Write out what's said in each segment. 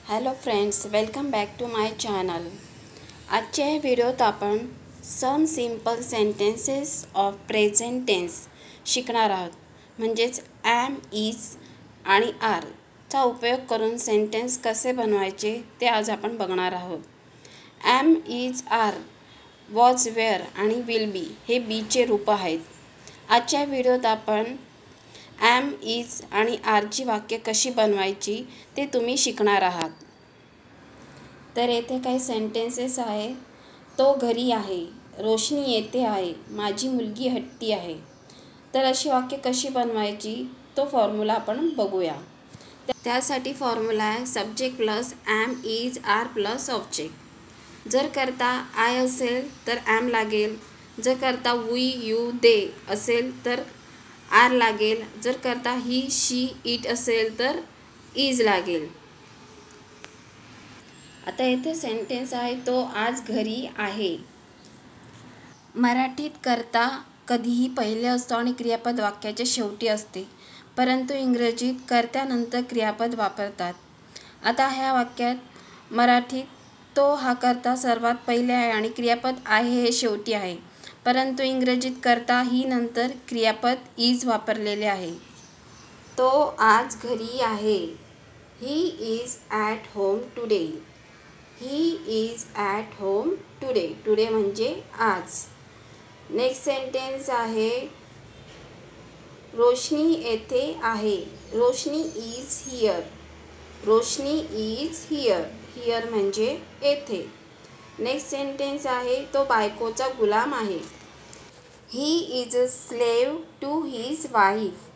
Hello friends, welcome back to my channel. आजच्या या व्हिडिओत आपण some simple sentences of present tense शिकणार आहोत. म्हणजेच ॲम, इज आणि आरचा उपयोग करून सेंटेन्स कसे बनवायचे ते आज आपण बघणार आहोत. Am, is, are, was, were आणि विल बी हे बीचे रूप आहेत. आजच्या व्हिडिओत आपण ॲम, इज आणि आरची वाक्य कशी बनवायची ते तुम्ही शिकणार आहात. तर येथे काही सेंटेन्सेस आहे. तो घरी आहे, रोशनी येते आहे, माझी मुलगी हट्टी आहे. तर अशी वाक्य कशी बनवायची तो फॉर्म्युला आपण बघूया. त्यासाठी फॉर्म्युला आहे subject plus am, is, are plus object. जर करता आय असेल तर ॲम लागेल. जर करता वी, यू, दे असेल तर आर लागेल. जर करता ही, शी, इट असेल तर इज लागेल. आता येथे सेंटेन्स आहे तो आज घरी आहे. मराठीत करता कधीही पहिले असतो आणि क्रियापद वाक्याच्या शेवटी असते, परंतु इंग्रजीत कर्त्यानंतर क्रियापद वापरतात. आता ह्या वाक्यात मराठीत तो हा कर्ता सर्वात पहिले आहे आणि क्रियापद आहे हे शेवटी आहे, परंतु इंग्रजीत कर्ता ही नंतर क्रियापद इज वापरलेले आहे. तो आज घरी आहे. He is at home today. He is at home today. Today म्हणजे आज. नेक्स्ट सेंटेन्स आहे रोशनी येथे आहे. Roshni is here. Roshni is here. Here म्हणजे येथे. नेक्स्ट सेंटेन्स आहे तो बायकोचा गुलाम आहे. He is a slave to his wife.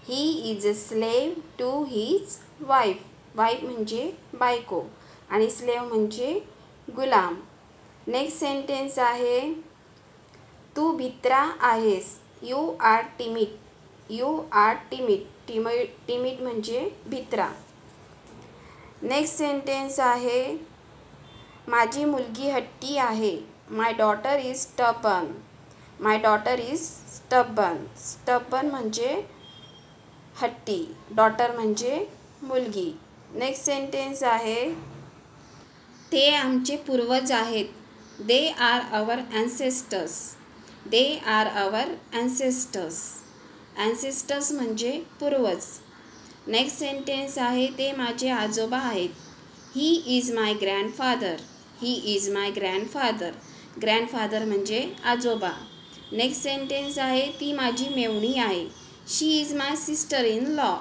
He is a slave to his wife. Wife म्हणजे बायको आणि स्लेव म्हणजे गुलाम. नेक्स्ट सेंटेन्स आहे तू भित्रा आहेस. You are timid. You are timid. Timid म्हणजे भित्रा. नेक्स्ट सेंटेन्स आहे माझी मुलगी हट्टी आहे. My daughter is stubborn. My daughter is stubborn. Stubborn म्हणजे हट्टी, डॉटर म्हणजे मुलगी. नेक्स्ट सेंटेन्स आहे ते आमचे पूर्वज आहेत. They are our ancestors. They are our ancestors. Ancestors म्हणजे पूर्वज. नेक्स्ट सेंटेन्स आहे ते माझे आजोबा आहेत. He is my grandfather. He is my grandfather. Grandfather म्हणजे आजोबा. नेक्स्ट सेंटेन्स आहे ती माझी मेवणी आहे. She is my sister in law.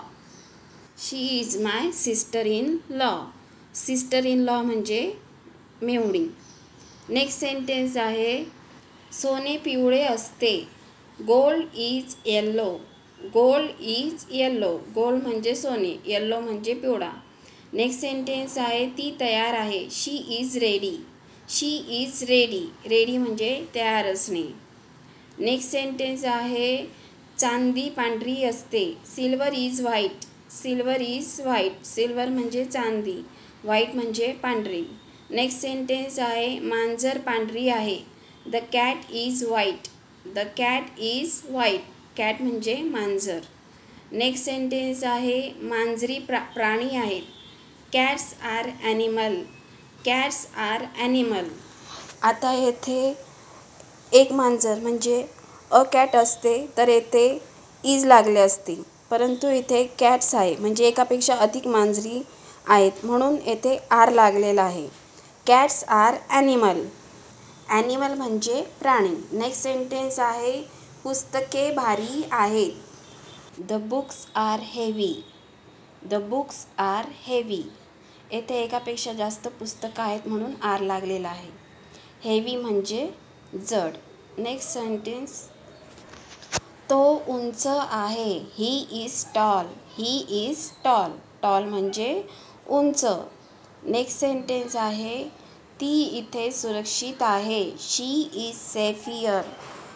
She is my sister in law. Sister in law म्हणजे मेवणी. नेक्स्ट सेंटेन्स आहे सोने पिवळे असते. Gold is yellow. Gold is yellow. Gold म्हणजे सोने, येल्लो म्हणजे पिवळा. नेक्स्ट सेंटेन्स आहे ती तयार आहे. She is ready. She is ready. Ready म्हणजे तयार असणे. नेक्स्ट सेंटेन्स आहे चांदी पांढरी असते. Silver is white. Silver is white. Silver म्हणजे चांदी, व्हाईट म्हणजे पांढरी. नेक्स्ट सेंटेन्स आहे मांजर पांढरी आहे. The cat is white. The cat is white. Cat म्हणजे मांजर. नेक्स्ट सेंटेन्स आहे मांजरी प्राणी आहेत. Cats are animal. Cats are animal. आता येथे एक मांजर म्हणजे अ कॅट असते तर येथे इज लागले असते, परंतु इथे कॅट्स आहे म्हणजे एकापेक्षा अधिक मांजरी आहेत म्हणून येथे आर लागलेला आहे. Cats are animal. ॲनिमल म्हणजे प्राणी. नेक्स्ट सेंटेन्स आहे पुस्तके भारी आहेत. The books are heavy. The books are heavy. येथे एकापेक्षा जास्त पुस्तकं आहेत म्हणून आर लागलेला आहे. हेवी म्हणजे जड. नेक्स्ट सेंटेन्स तो उंच आहे. He is tall. He is tall. Tall म्हणजे उंच. नेक्स्ट सेंटेन्स आहे ती इथे सुरक्षित आहे. She is safe here.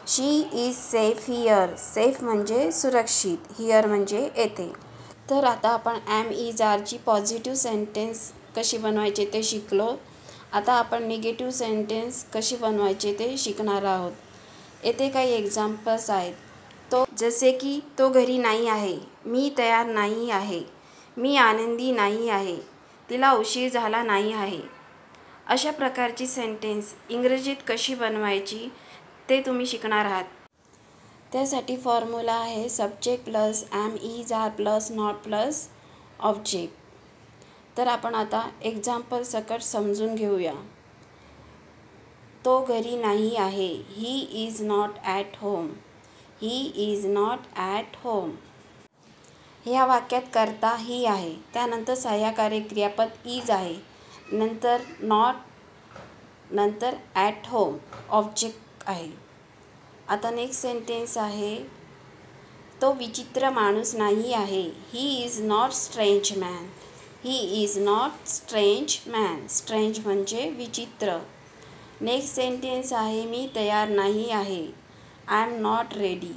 She is safe here. Safe म्हणजे सुरक्षित, हियर म्हणजे येथे. तर आता आपण ॲम, इज, आरची पॉझिटिव्ह सेंटेन्स कशी बनवायचे ते शिकलो. आता आपण निगेटिव्ह सेंटेन्स कशी बनवायचे ते शिकणार आहोत. येथे काही एक्झाम्पल्स आहेत. जसे की तो घरी नाही आहे. मी तयार नाही आहे. मी आनंदी नाही आहे. तिला उशीर झाला नाही आहे. अशा प्रकारची सेंटेन्स इंग्रजीत कशी बनवायची ते तुम्ही शिकणार आहात. त्यासाठी फॉर्म्युला आहे subject plus am is are plus not plus object. तर आपण आता एक्झाम्पल सकट समजून घेऊया. तो घरी नाही आहे. He is not at home. He is not at home. ह्या वाक्यात कर्ता ही आहे. त्यानंतर सहाय्यकारी क्रियापद इज आहे. नंतर नॉट, नंतर ॲट होम ऑब्जेक्ट आहे. आता नेक्स्ट सेंटेन्स आहे तो विचित्र माणूस नाही आहे. He is not strange man. He is not strange man. Strange म्हणजे विचित्र. नेक्स्ट सेंटेन्स आहे मी तयार नाही आहे. I am not ready.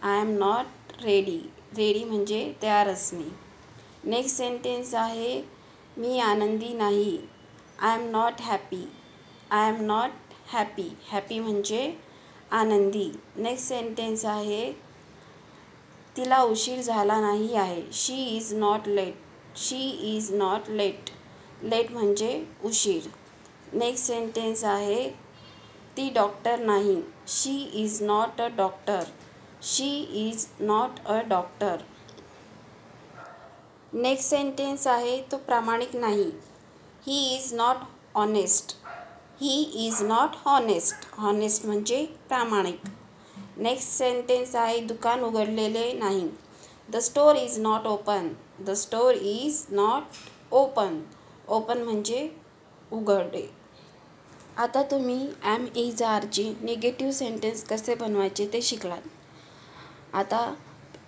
I am not ready. Ready म्हणजे तयार असणे. नेक्स्ट सेंटेन्स आहे मी आनंदी नाही. I am not happy. I am not happy. Happy म्हणजे आनंदी. नेक्स्ट सेंटेन्स आहे तिला उशीर झाला नाही आहे. She is not late. She is not late. Late म्हणजे उशीर. नेक्स्ट सेंटेन्स आहे ती डॉक्टर नाही. She is not a doctor. She is not a doctor. Next sentence आहे तो प्रामाणिक नाही. He is not honest. He is not honest. Honest म्हणजे प्रामाणिक. नेक्स्ट सेंटेन्स आहे दुकान उघडलेले नाही. The store is not open. The store is not open. Open म्हणजे उघडे. आता तुम्ही ॲम इज आरचे निगेटिव्ह सेंटेन्स कसे बनवायचे ते शिकलात. आता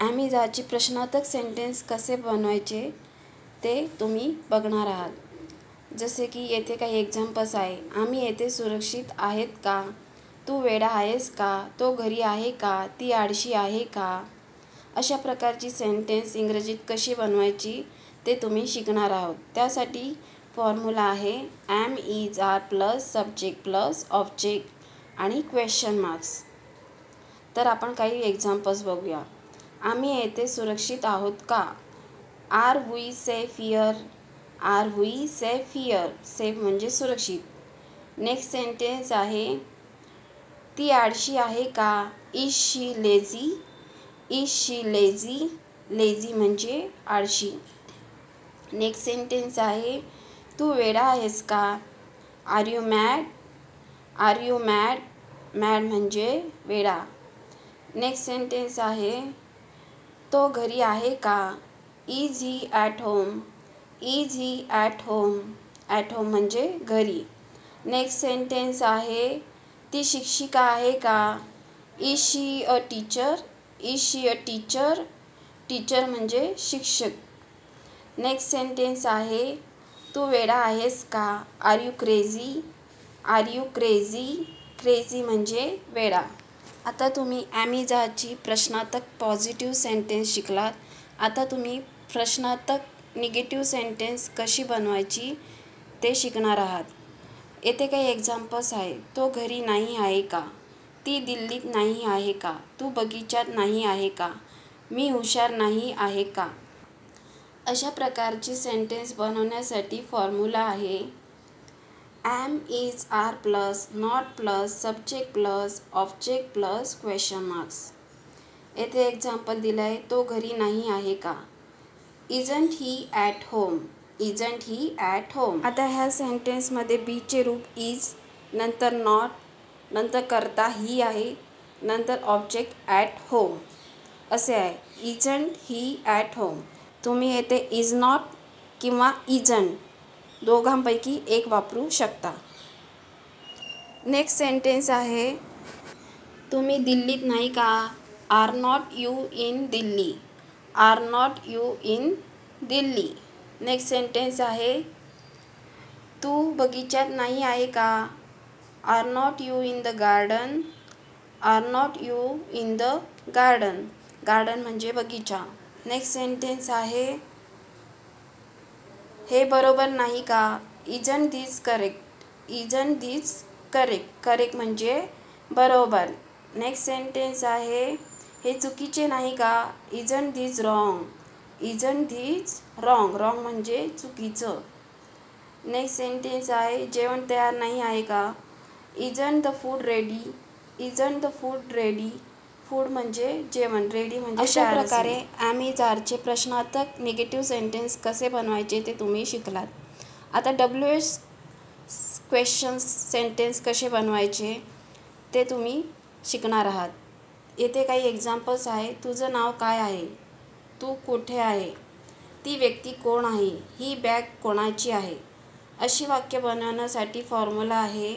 ॲम इज आरचे प्रश्नार्थक सेंटेन्स कसे बनवायचे ते तुम्ही बघणार आहात. जसे की येथे काही एक्झाम्पल्स आहे. आम्ही येथे सुरक्षित आहेत का. तू वेडा आहेस का. तो घरी आहे का. ती आळशी आहे का. अशा प्रकारची सेंटेन्स इंग्रजीत कशी बनवायची ते तुम्ही शिकणार आहोत. त्यासाठी फॉर्म्युला आहे am is are plus subject plus object आणि क्वेश्चन मार्क्स. तर आपण काही एक्झाम्पल्स बघूया. आम्ही येथे सुरक्षित आहोत का. Are we safe here. Are we safe here. Safe म्हणजे सुरक्षित. नेक्स्ट सेंटेन्स आहे ती आळशी आहे का. Is she lazy. Is she lazy. Lazy म्हणजे आळशी. नेक्स्ट सेंटेन्स आहे तू वेडा आहेस का. Are you mad. Are you mad. Mad म्हणजे वेडा. नेक्स्ट सेंटेन्स आहे तो घरी आहे का. Is he at home. Is he at home. At home म्हणजे घरी. नेक्स्ट सेंटेन्स आहे ती शिक्षिका आहे का. Is she a teacher. Is she a teacher. Teacher म्हणजे शिक्षक. नेक्स्ट सेंटेन्स आहे तू वेडा आहेस का. Are you crazy. Are you crazy. Crazy म्हणजे वेडा. आता तुम्ही ॲम इज आरची प्रश्नार्थक पॉझिटिव्ह सेंटेन्स शिकलात. आता तुम्ही प्रश्नार्थक निगेटिव्ह सेंटेन्स कशी बनवायची ते शिकणार आहात. येथे काही एक्झाम्पल्स आहे. तो घरी नाही आहे का. ती दिल्लीत नाही आहे का. तू बगीचात नाही आहे का. मी हुशार नाही आहे का. अशा प्रकारची सेंटेन्स बनवण्यासाठी फॉर्म्युला आहे am is are plus not plus subject plus object plus question marks. येथे एक्झाम्पल दिलं आहे तो घरी नाही आहे का. Isn't he at home. Isn't he at home. आता ह्या सेंटेन्समध्ये बीचे रूप इज, नंतर नॉट, नंतर कर्ता ही आहे, नंतर ऑब्जेक्ट ॲट होम असे आहे. Isn't he at home. तुम्ही येथे इज नॉट किंवा इजंट दोघांपैकी एक वापरू शकता. नेक्स्ट सेंटेन्स आहे तुम्ही दिल्लीत नाही का. Are not you in Delhi. Are not you in Delhi. Next sentence आहे तू बगीचात नाही आहे का. Are not you in the garden. Are not you in the garden. Garden म्हणजे बगीचा. नेक्स्ट सेंटेन्स आहे हे बरोबर नाही का. Isn't this correct. Isn't this correct. Correct म्हणजे बरोबर. नेक्स्ट सेंटेन्स आहे हे चुकीचे नाही का. Isn't this wrong. Isn't this wrong. Wrong म्हणजे चुकीचं. नेक्स्ट सेंटेन्स आहे जेवण तयार नाही आहे का. Isn't the food ready. Isn't the food ready. Food म्हणजे जेवण, रेडी म्हणजे अशा प्रकारे इज आरचे प्रश्नार्थक निगेटिव्ह सेंटेन्स कसे बनवायचे ते तुम्ही शिकलात. आता WH क्वेश्चन्स सेंटेन्स कसे बनवायचे ते तुम्ही शिकणार आहात. येथे काही एक्झाम्पल्स आहे. तुझं नाव काय आहे. तू कुठे आहे. ती व्यक्ती कोण आहे. ही बॅग कोणाची आहे. अशी वाक्य बनवण्यासाठी फॉर्म्युला आहे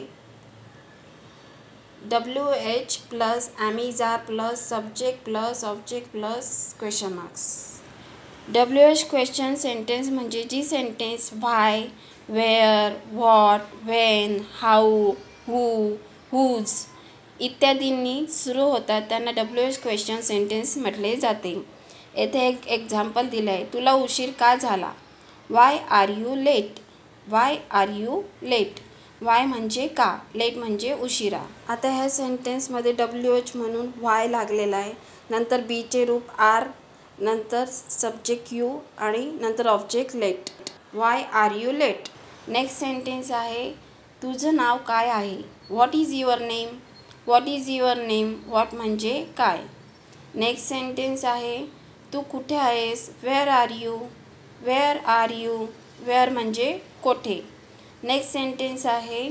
WH plus is are plus subject plus object plus question marks. WH question sentence म्हणजे जी sentence why, where, what, when, how, who, whose इत्यादींनी सुरू होतात त्यांना WH क्वेश्चन सेंटेन्स म्हटले जाते. येथे एक एक्झाम्पल दिलं आहे. तुला उशीर का झाला. Why are you late. Why are you late. Why म्हणजे का, लेट म्हणजे उशिरा. आता ह्या सेंटेन्समध्ये WH म्हणून वाय लागलेला आहे, नंतर बीचे रूप आर, नंतर सब्जेक्ट यू आणि नंतर object late. Why are you late. Next sentence आहे तुझं नाव काय आहे. What is your name. What is your name. What म्हणजे काय. नेक्स्ट सेंटेन्स आहे तू कुठे आहेस. Where are you. Where are you. Where म्हणजे कोठे. नेक्स्ट सेंटेन्स आहे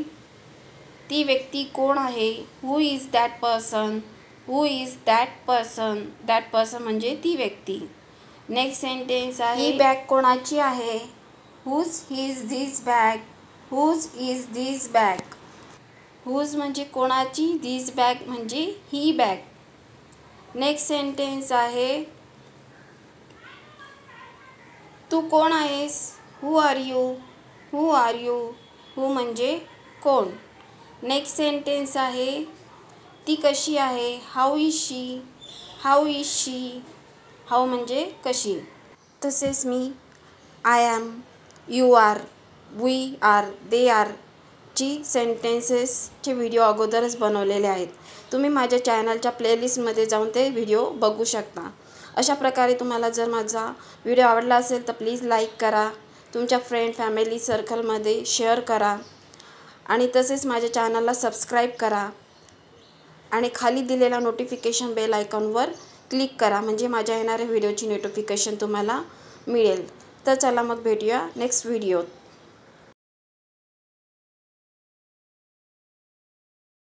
ती व्यक्ती कोण आहे. Who is that person. Who is that person. That person म्हणजे ती व्यक्ती. नेक्स्ट सेंटेन्स आहे ही बॅग कोणाची आहे. Whose is this bag. Whose is this bag. Whose म्हणजे कोणाची, धिस बॅग म्हणजे ही बॅग. नेक्स्ट सेंटेन्स आहे तू कोण आहेस. Who are you. Who are you. Who म्हणजे कोण. नेक्स्ट सेंटेन्स आहे ती कशी आहे. How is she. How is she. How म्हणजे कशी. तसेच मी I am, you are, we are, they are ची सेंटेन्सेसचे व्हिडिओ अगोदरच बनवलेले आहेत. तुम्ही माझ्या चॅनलच्या प्लेलिस्टमध्ये जाऊन ते व्हिडिओ बघू शकता. अशा प्रकारे तुम्हाला जर माझा व्हिडिओ आवडला असेल तर प्लीज लाईक करा, तुमच्या फ्रेंड फॅमिली सर्कलमध्ये शेअर करा आणि तसेच माझ्या चॅनलला सबस्क्राईब करा आणि खाली दिलेला नोटिफिकेशन बेल आयकॉनवर क्लिक करा म्हणजे माझ्या येणाऱ्या व्हिडिओची नोटिफिकेशन तुम्हाला मिळेल. तर चला मग भेटूया नेक्स्ट व्हिडिओत.